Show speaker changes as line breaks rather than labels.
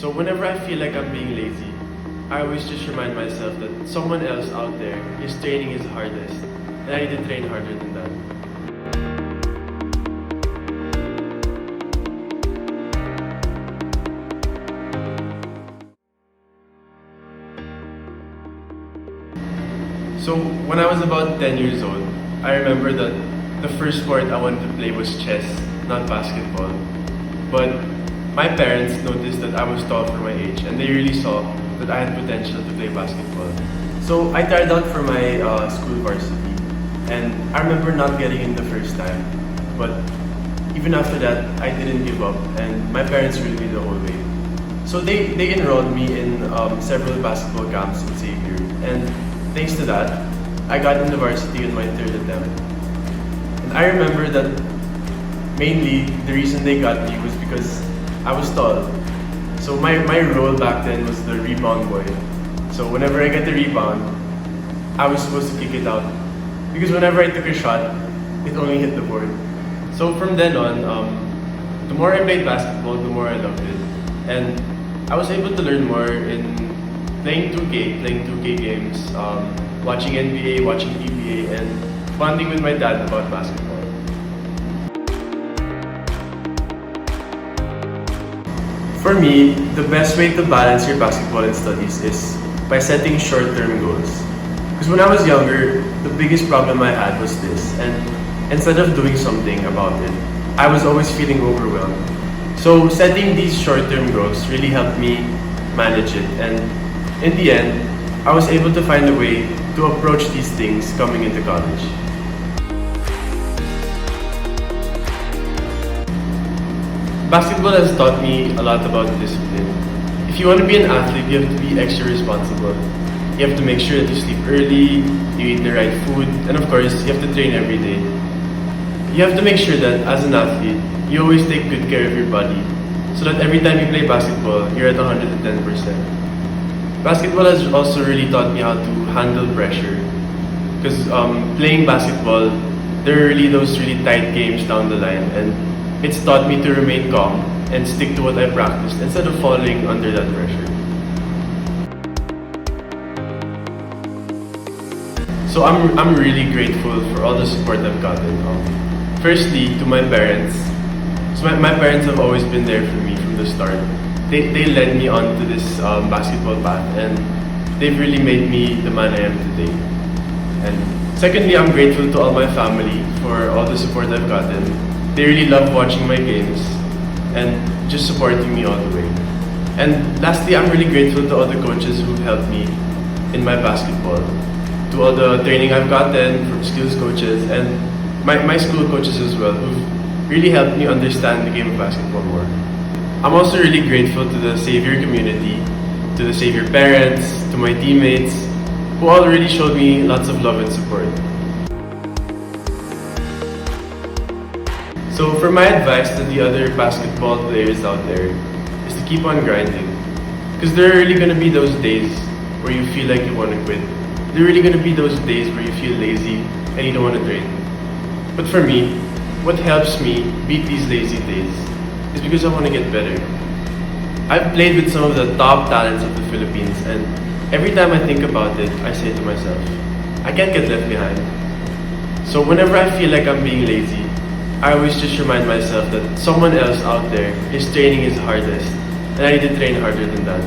So whenever I feel like I'm being lazy, I always just remind myself that someone else out there is training his hardest, and I need to train harder than that. So when I was about 10 years old, I remember that the first sport I wanted to play was chess, not basketball. But my parents noticed that I was tall for my age, and they really saw that I had potential to play basketball. So I tried out for my school varsity, and I remember not getting in the first time. But even after that, I didn't give up, and my parents ruled me the whole way. So they enrolled me in several basketball camps in Xavier, and thanks to that, I got into varsity on my third attempt. And I remember that mainly the reason they got me was because I was tall. So my role back then was the rebound boy. So whenever I get the rebound, I was supposed to kick it out. Because whenever I took a shot, it only hit the board. So from then on, the more I played basketball, the more I loved it. And I was able to learn more in playing 2K games, watching NBA, watching PBA, and bonding with my dad about basketball. For me, the best way to balance your basketball and studies is by setting short-term goals. Because when I was younger, the biggest problem I had was this, and instead of doing something about it, I was always feeling overwhelmed. So setting these short-term goals really helped me manage it, and in the end, I was able to find a way to approach these things coming into college. Basketball has taught me a lot about discipline. If you want to be an athlete, you have to be extra responsible. You have to make sure that you sleep early, you eat the right food, and of course, you have to train every day. You have to make sure that as an athlete, you always take good care of your body so that every time you play basketball, you're at 110%. Basketball has also really taught me how to handle pressure. Because playing basketball, there are really those really tight games down the line, and it's taught me to remain calm and stick to what I practiced instead of falling under that pressure. So I'm really grateful for all the support I've gotten. Firstly, to my parents. So my parents have always been there for me from the start. They led me onto this basketball path, and they've really made me the man I am today. And secondly, I'm grateful to all my family for all the support I've gotten. They really love watching my games and just supporting me all the way. And lastly, I'm really grateful to all the coaches who've helped me in my basketball. To all the training I've gotten from skills coaches and my school coaches as well, who've really helped me understand the game of basketball more. I'm also really grateful to the Xavier community, to the Xavier parents, to my teammates, who all really showed me lots of love and support. So for my advice to the other basketball players out there is to keep on grinding. Because there are really going to be those days where you feel like you want to quit. There are really going to be those days where you feel lazy and you don't want to train. But for me, what helps me beat these lazy days is because I want to get better. I've played with some of the top talents of the Philippines, and every time I think about it, I say to myself, I can't get left behind. So whenever I feel like I'm being lazy, I always just remind myself that someone else out there is training his hardest, and I need to train harder than that.